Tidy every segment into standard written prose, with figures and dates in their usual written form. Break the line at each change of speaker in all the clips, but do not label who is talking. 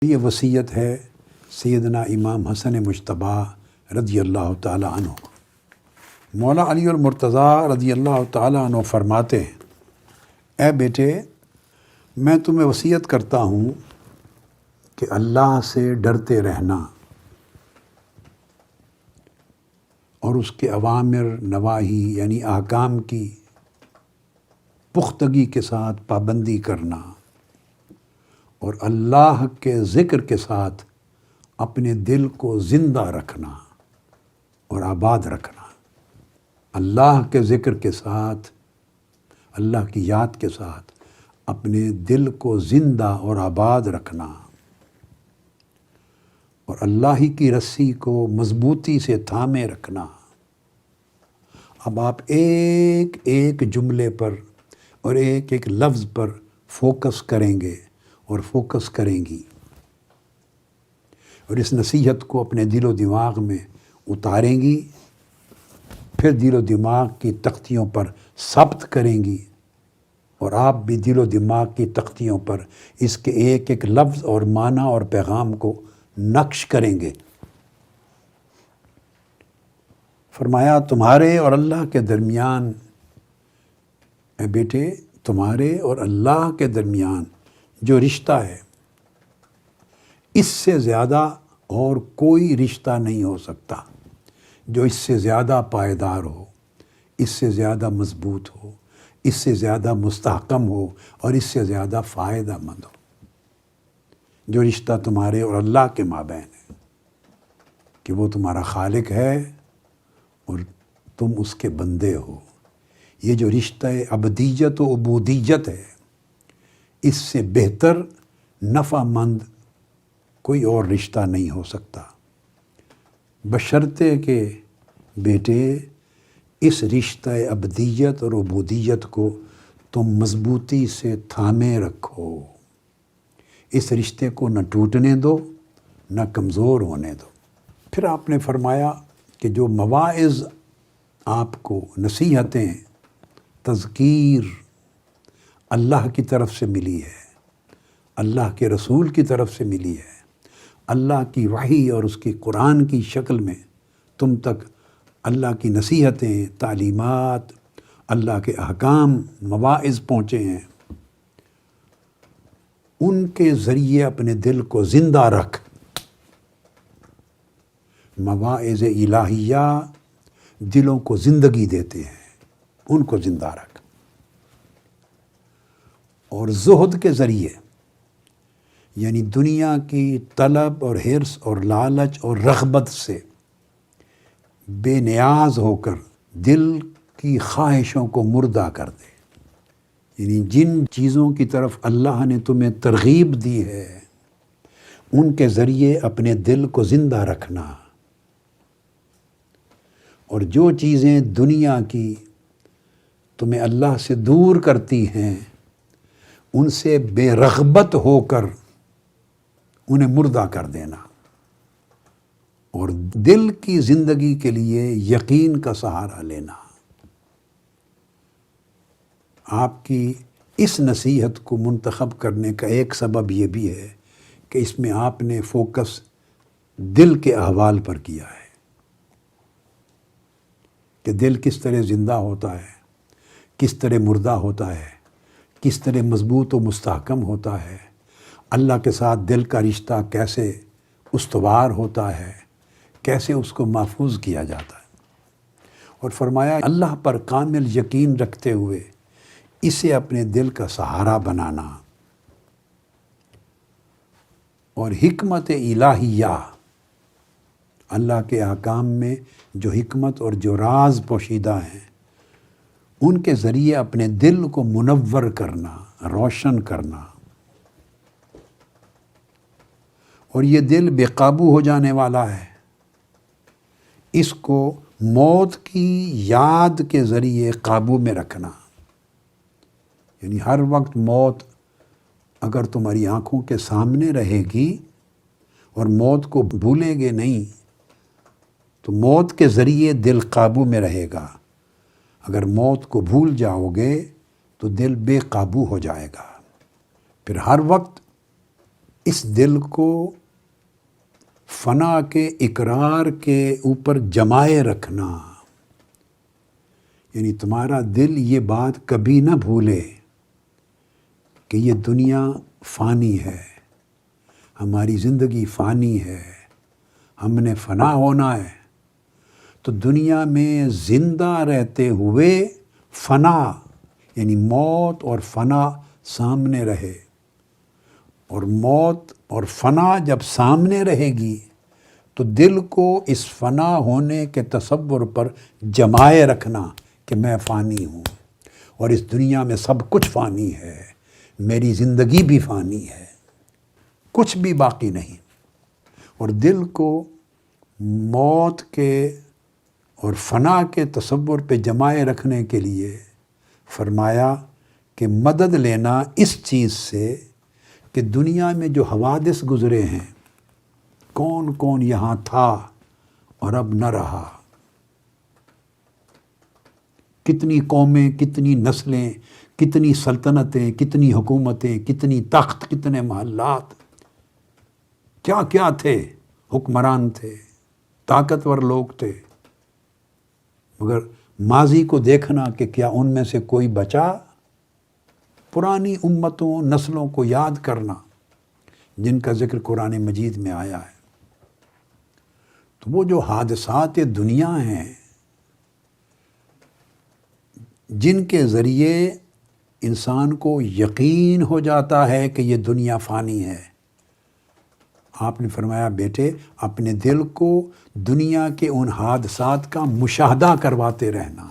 یہ وصیت ہے سیدنا امام حسن مجتبیٰ رضی اللہ تعالی عنہ۔ مولا علی المرتضیٰ رضی اللہ تعالی عنہ فرماتے ہیں، اے بیٹے، میں تمہیں وصیت کرتا ہوں کہ اللہ سے ڈرتے رہنا اور اس کے اوامر نواہی یعنی احکام کی پختگی کے ساتھ پابندی کرنا اور اللہ کے ذکر کے ساتھ اپنے دل کو زندہ رکھنا اور آباد رکھنا۔ اللہ کے ذکر کے ساتھ، اللہ کی یاد کے ساتھ اپنے دل کو زندہ اور آباد رکھنا اور اللہ ہی کی رسی کو مضبوطی سے تھامے رکھنا۔ اب آپ ایک ایک جملے پر اور ایک ایک لفظ پر فوکس کریں گے اور فوکس کریں گی اور اس نصیحت کو اپنے دل و دماغ میں اتاریں گی، پھر دل و دماغ کی تختیوں پر ثبت کریں گی اور آپ بھی دل و دماغ کی تختیوں پر اس کے ایک ایک لفظ اور معنی اور پیغام کو نقش کریں گے۔ فرمایا تمہارے اور اللہ کے درمیان، اے بیٹے، تمہارے اور اللہ کے درمیان جو رشتہ ہے اس سے زیادہ اور کوئی رشتہ نہیں ہو سکتا جو اس سے زیادہ پائیدار ہو، اس سے زیادہ مضبوط ہو، اس سے زیادہ مستحکم ہو اور اس سے زیادہ فائدہ مند ہو۔ جو رشتہ تمہارے اور اللہ کے مابین ہے کہ وہ تمہارا خالق ہے اور تم اس کے بندے ہو۔ یہ جو رشتہ عبدیت و عبودیت ہے، اس سے بہتر نفع مند کوئی اور رشتہ نہیں ہو سکتا، بشرطے کہ بیٹے اس رشتہ عبدیت اور عبودیت کو تم مضبوطی سے تھامے رکھو، اس رشتے کو نہ ٹوٹنے دو نہ کمزور ہونے دو۔ پھر آپ نے فرمایا کہ جو مواعظ آپ کو، نصیحتیں، تذکیر اللہ کی طرف سے ملی ہے، اللہ کے رسول کی طرف سے ملی ہے، اللہ کی وحی اور اس کی قرآن کی شکل میں تم تک اللہ کی نصیحتیں، تعلیمات، اللہ کے احکام، مواعظ پہنچے ہیں، ان کے ذریعے اپنے دل کو زندہ رکھ۔ مواعظ الہیہ دلوں کو زندگی دیتے ہیں، ان کو زندہ رکھ۔ اور زہد کے ذریعے یعنی دنیا کی طلب اور حرص اور لالچ اور رغبت سے بے نیاز ہو کر دل کی خواہشوں کو مردہ کر دے، یعنی جن چیزوں کی طرف اللہ نے تمہیں ترغیب دی ہے ان کے ذریعے اپنے دل کو زندہ رکھنا، اور جو چیزیں دنیا کی تمہیں اللہ سے دور کرتی ہیں ان سے بے رغبت ہو کر انہیں مردہ کر دینا، اور دل کی زندگی کے لیے یقین کا سہارا لینا۔ آپ کی اس نصیحت کو منتخب کرنے کا ایک سبب یہ بھی ہے کہ اس میں آپ نے فوکس دل کے احوال پر کیا ہے کہ دل کس طرح زندہ ہوتا ہے، کس طرح مردہ ہوتا ہے، کس طرح مضبوط و مستحکم ہوتا ہے، اللہ کے ساتھ دل کا رشتہ کیسے استوار ہوتا ہے، کیسے اس کو محفوظ کیا جاتا ہے۔ اور فرمایا اللہ پر کامل یقین رکھتے ہوئے اسے اپنے دل کا سہارا بنانا، اور حکمت الہیہ، اللہ کے احکام میں جو حکمت اور جو راز پوشیدہ ہیں ان کے ذریعے اپنے دل کو منور کرنا، روشن کرنا، اور یہ دل بے قابو ہو جانے والا ہے، اس کو موت کی یاد کے ذریعے قابو میں رکھنا، یعنی ہر وقت موت اگر تمہاری آنکھوں کے سامنے رہے گی اور موت کو بھولے گے نہیں تو موت کے ذریعے دل قابو میں رہے گا، اگر موت کو بھول جاؤ گے تو دل بے قابو ہو جائے گا۔ پھر ہر وقت اس دل کو فنا کے اقرار کے اوپر جمائے رکھنا، یعنی تمہارا دل یہ بات کبھی نہ بھولے کہ یہ دنیا فانی ہے، ہماری زندگی فانی ہے، ہم نے فنا ہونا ہے۔ تو دنیا میں زندہ رہتے ہوئے فنا یعنی موت اور فنا سامنے رہے، اور موت اور فنا جب سامنے رہے گی تو دل کو اس فنا ہونے کے تصور پر جمائے رکھنا کہ میں فانی ہوں اور اس دنیا میں سب کچھ فانی ہے، میری زندگی بھی فانی ہے، کچھ بھی باقی نہیں۔ اور دل کو موت کے اور فنا کے تصور پہ جمائے رکھنے کے لیے فرمایا کہ مدد لینا اس چیز سے کہ دنیا میں جو حوادث گزرے ہیں، کون کون یہاں تھا اور اب نہ رہا، کتنی قومیں، کتنی نسلیں، کتنی سلطنتیں، کتنی حکومتیں، کتنی تخت، کتنے محلات، کیا کیا تھے، حکمران تھے، طاقتور لوگ تھے، مگر ماضی کو دیکھنا کہ کیا ان میں سے کوئی بچا؟ پرانی امتوں، نسلوں کو یاد کرنا جن کا ذکر قرآن مجید میں آیا ہے۔ تو وہ جو حادثات دنیا ہیں جن کے ذریعے انسان کو یقین ہو جاتا ہے کہ یہ دنیا فانی ہے، آپ نے فرمایا بیٹے اپنے دل کو دنیا کے ان حادثات کا مشاہدہ کرواتے رہنا۔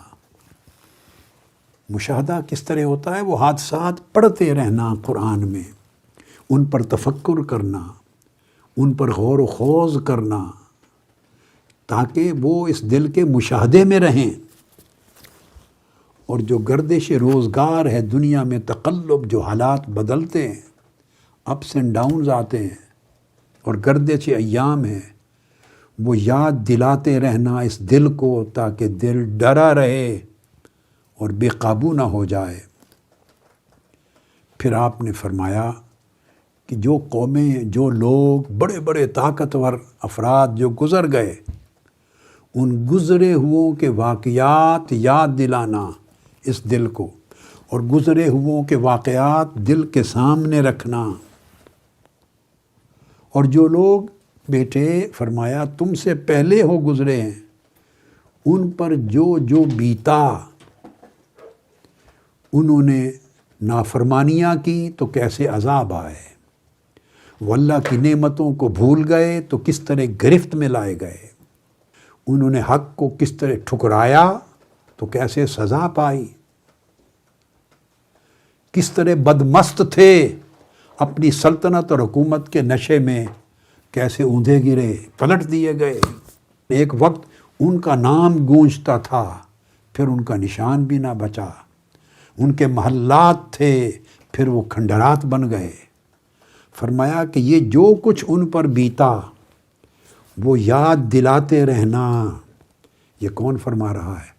مشاہدہ کس طرح ہوتا ہے؟ وہ حادثات پڑھتے رہنا قرآن میں، ان پر تفکر کرنا، ان پر غور و خوض کرنا، تاکہ وہ اس دل کے مشاہدے میں رہیں۔ اور جو گردش روزگار ہے دنیا میں، تقلب، جو حالات بدلتے ہیں، اپس اینڈ ڈاؤنز آتے ہیں، اور گردش ایام ہے، وہ یاد دلاتے رہنا اس دل کو تاکہ دل ڈرا رہے اور بے قابو نہ ہو جائے۔ پھر آپ نے فرمایا کہ جو قومیں، جو لوگ، بڑے بڑے طاقتور افراد جو گزر گئے، ان گزرے ہوئوں کے واقعات یاد دلانا اس دل کو، اور گزرے ہوئوں کے واقعات دل کے سامنے رکھنا۔ اور جو لوگ بیٹے فرمایا تم سے پہلے ہو گزرے ہیں، ان پر جو جو بیتا، انہوں نے نافرمانیاں کی تو کیسے عذاب آئے، وہ اللہ کی نعمتوں کو بھول گئے تو کس طرح گرفت میں لائے گئے، انہوں نے حق کو کس طرح ٹھکرایا تو کیسے سزا پائی، کس طرح بدمست تھے، اپنی سلطنت اور حکومت کے نشے میں کیسے اوندھے گرے، پلٹ دیے گئے۔ ایک وقت ان کا نام گونجتا تھا، پھر ان کا نشان بھی نہ بچا، ان کے محلات تھے، پھر وہ کھنڈرات بن گئے۔ فرمایا کہ یہ جو کچھ ان پر بیتا وہ یاد دلاتے رہنا۔ یہ کون فرما رہا ہے؟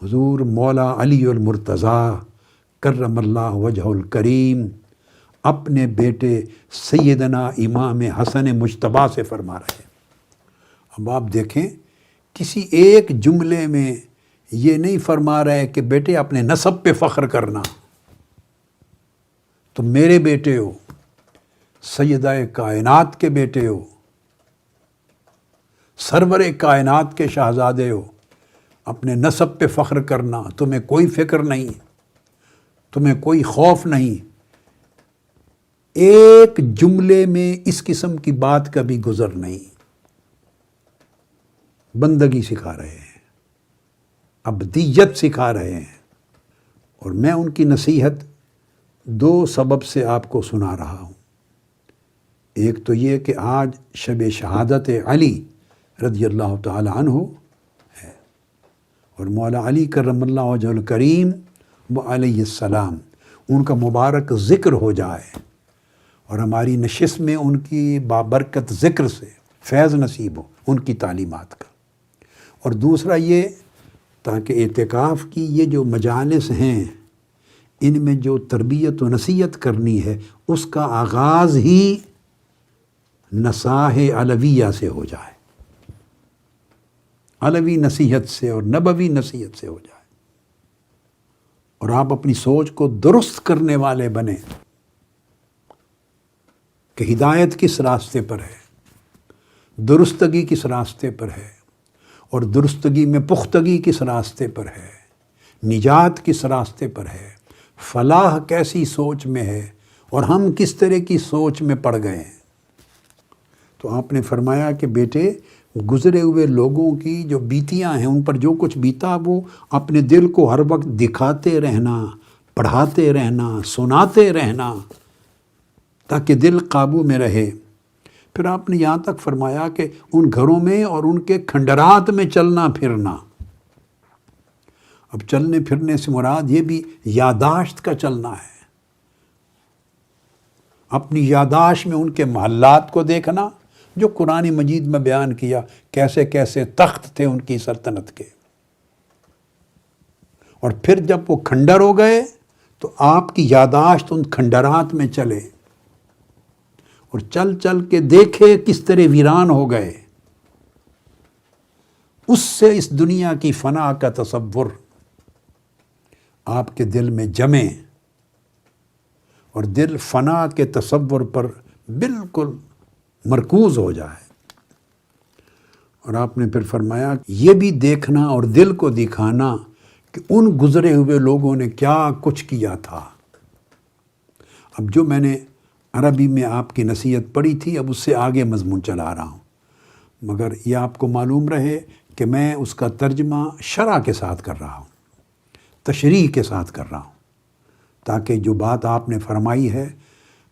حضور مولا علی المرتضیٰ کرم اللہ وجہ الکریم اپنے بیٹے سیدنا امام حسن مجتبیٰ سے فرما رہے ہیں۔ اب آپ دیکھیں، کسی ایک جملے میں یہ نہیں فرما رہے کہ بیٹے اپنے نسب پہ فخر کرنا، تم میرے بیٹے ہو، سیدہ کائنات کے بیٹے ہو، سرور کائنات کے شہزادے ہو، اپنے نسب پہ فخر کرنا، تمہیں کوئی فکر نہیں، تمہیں کوئی خوف نہیں۔ ایک جملے میں اس قسم کی بات کبھی گزر نہیں۔ بندگی سکھا رہے ہیں، ابدیت سکھا رہے ہیں۔ اور میں ان کی نصیحت دو سبب سے آپ کو سنا رہا ہوں۔ ایک تو یہ کہ آج شب شہادت علی رضی اللہ تعالی عنہ ہے، اور مولا علی کرم اللہ وجہ الکریم و علیہ السلام، ان کا مبارک ذکر ہو جائے اور ہماری نشست میں ان کی بابرکت ذکر سے فیض نصیب ہو، ان کی تعلیمات کا۔ اور دوسرا یہ تاکہ اعتکاف کی یہ جو مجالس ہیں، ان میں جو تربیت و نصیحت کرنی ہے، اس کا آغاز ہی نصاح علویہ سے ہو جائے، علوی نصیحت سے اور نبوی نصیحت سے ہو جائے، اور آپ اپنی سوچ کو درست کرنے والے بنیں کہ ہدایت کس راستے پر ہے، درستگی کس راستے پر ہے، اور درستگی میں پختگی کس راستے پر ہے، نجات کس راستے پر ہے، فلاح کیسی سوچ میں ہے، اور ہم کس طرح کی سوچ میں پڑ گئے ہیں۔ تو آپ نے فرمایا کہ بیٹے، گزرے ہوئے لوگوں کی جو بیتیاں ہیں، ان پر جو کچھ بیتا وہ اپنے دل کو ہر وقت دکھاتے رہنا، پڑھاتے رہنا، سناتے رہنا، تاکہ دل قابو میں رہے۔ پھر آپ نے یہاں تک فرمایا کہ ان گھروں میں اور ان کے کھنڈرات میں چلنا پھرنا۔ اب چلنے پھرنے سے مراد یہ بھی یاداشت کا چلنا ہے، اپنی یاداشت میں ان کے محلات کو دیکھنا، جو قرآن مجید میں بیان کیا کیسے کیسے تخت تھے ان کی سلطنت کے، اور پھر جب وہ کھنڈر ہو گئے تو آپ کی یاداشت ان کھنڈرات میں چلے اور چل چل کے دیکھے کس طرح ویران ہو گئے۔ اس سے اس دنیا کی فنا کا تصور آپ کے دل میں جمے، اور دل فنا کے تصور پر بالکل مرکوز ہو جائے۔ اور آپ نے پھر فرمایا یہ بھی دیکھنا اور دل کو دکھانا کہ ان گزرے ہوئے لوگوں نے کیا کچھ کیا تھا۔ اب جو میں نے عربی میں آپ کی نصیحت پڑھی تھی، اب اس سے آگے مضمون چلا رہا ہوں، مگر یہ آپ کو معلوم رہے کہ میں اس کا ترجمہ شرح کے ساتھ کر رہا ہوں، تشریح کے ساتھ کر رہا ہوں، تاکہ جو بات آپ نے فرمائی ہے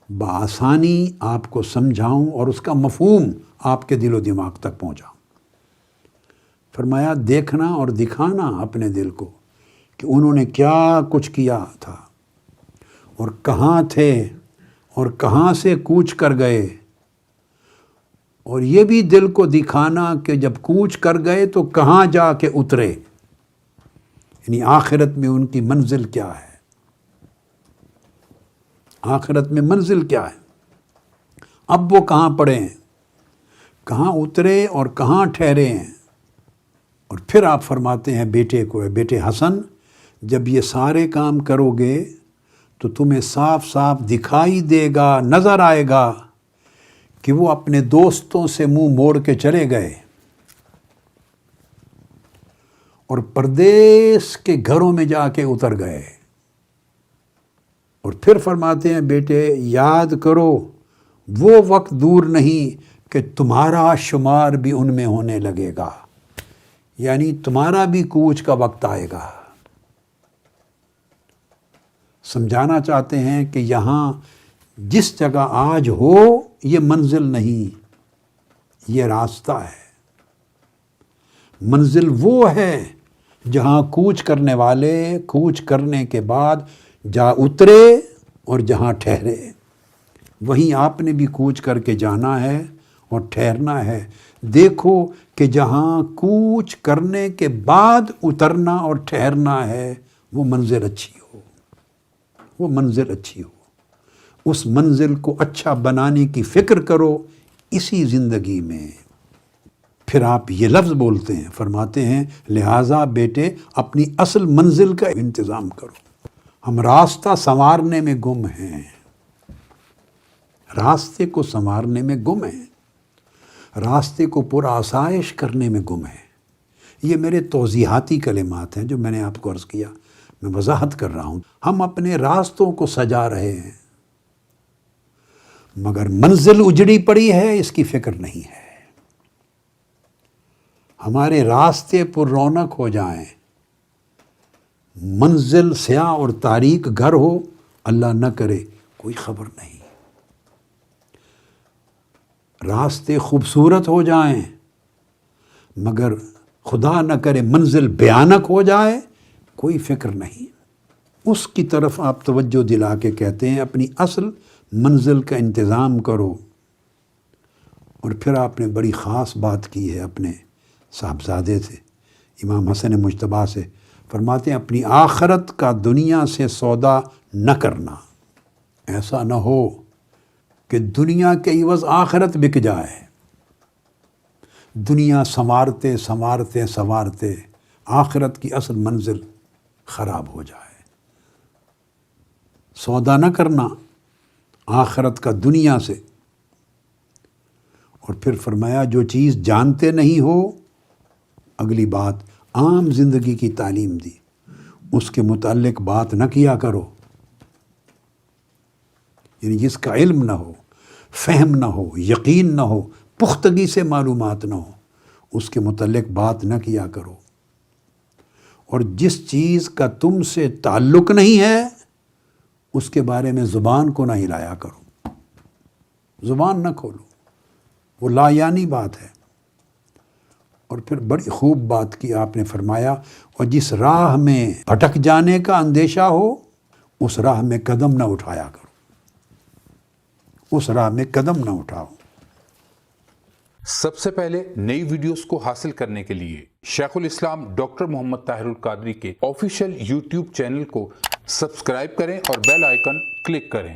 بآسانی آپ کو سمجھاؤں اور اس کا مفہوم آپ کے دل و دماغ تک پہنچاؤں۔ فرمایا دیکھنا اور دکھانا اپنے دل کو کہ انہوں نے کیا کچھ کیا تھا، اور کہاں تھے، اور کہاں سے کوچ کر گئے، اور یہ بھی دل کو دکھانا کہ جب کوچ کر گئے تو کہاں جا کے اترے، یعنی آخرت میں ان کی منزل کیا ہے، آخرت میں منزل کیا ہے، اب وہ کہاں پڑے ہیں، کہاں اترے اور کہاں ٹھہرے ہیں۔ اور پھر آپ فرماتے ہیں بیٹے کو، بیٹے حسن، جب یہ سارے کام کرو گے تو تمہیں صاف صاف دکھائی دے گا، نظر آئے گا کہ وہ اپنے دوستوں سے منہ موڑ کے چلے گئے اور پردیس کے گھروں میں جا کے اتر گئے۔ اور پھر فرماتے ہیں بیٹے یاد کرو وہ وقت دور نہیں کہ تمہارا شمار بھی ان میں ہونے لگے گا، یعنی تمہارا بھی کوچ کا وقت آئے گا۔ سمجھانا چاہتے ہیں کہ یہاں جس جگہ آج ہو یہ منزل نہیں، یہ راستہ ہے۔ منزل وہ ہے جہاں کوچ کرنے والے کوچ کرنے کے بعد جا اترے اور جہاں ٹھہرے، وہیں آپ نے بھی کوچ کر کے جانا ہے اور ٹھہرنا ہے۔ دیکھو کہ جہاں کوچ کرنے کے بعد اترنا اور ٹھہرنا ہے وہ منزل اچھی ہو، وہ منزل اچھی ہو، اس منزل کو اچھا بنانے کی فکر کرو اسی زندگی میں۔ پھر آپ یہ لفظ بولتے ہیں، فرماتے ہیں لہٰذا بیٹے اپنی اصل منزل کا انتظام کرو۔ ہم راستہ سنوارنے میں گم ہیں، راستے کو سنوارنے میں گم ہیں، راستے کو پر آسائش کرنے میں گم ہیں۔ یہ میرے توضیحاتی کلمات ہیں جو میں نے آپ کو عرض کیا، میں وضاحت کر رہا ہوں۔ ہم اپنے راستوں کو سجا رہے ہیں مگر منزل اجڑی پڑی ہے اس کی فکر نہیں ہے۔ ہمارے راستے پر رونق ہو جائیں، منزل سیاہ اور تاریک گھر ہو، اللہ نہ کرے کوئی خبر نہیں۔ راستے خوبصورت ہو جائیں مگر خدا نہ کرے منزل بھیانک ہو جائے، کوئی فکر نہیں۔ اس کی طرف آپ توجہ دلا کے کہتے ہیں اپنی اصل منزل کا انتظام کرو۔ اور پھر آپ نے بڑی خاص بات کی ہے اپنے صاحبزادے سے، امام حسن مجتبیٰ سے، فرماتے ہیں اپنی آخرت کا دنیا سے سودا نہ کرنا۔ ایسا نہ ہو کہ دنیا کے عوض آخرت بک جائے، دنیا سنوارتے سنوارتے سنوارتے آخرت کی اصل منزل خراب ہو جائے۔ سودا نہ کرنا آخرت کا دنیا سے۔ اور پھر فرمایا جو چیز جانتے نہیں ہو، اگلی بات عام زندگی کی تعلیم دی، اس کے متعلق بات نہ کیا کرو، یعنی جس کا علم نہ ہو، فہم نہ ہو، یقین نہ ہو، پختگی سے معلومات نہ ہو، اس کے متعلق بات نہ کیا کرو۔ اور جس چیز کا تم سے تعلق نہیں ہے اس کے بارے میں زبان کو نہ ہلایا کرو، زبان نہ کھولو، وہ لا یعنی بات ہے۔ اور پھر بڑی خوب بات کی آپ نے، فرمایا اور جس راہ میں بھٹک جانے کا اندیشہ ہو اس راہ میں قدم نہ اٹھایا کرو، اس راہ میں قدم نہ اٹھاؤ۔
سب سے پہلے نئی ویڈیوز کو حاصل کرنے کے لیے شیخ الاسلام ڈاکٹر محمد طاہر القادری کے آفیشیل یوٹیوب چینل کو سبسکرائب کریں اور بیل آئیکن کلک کریں۔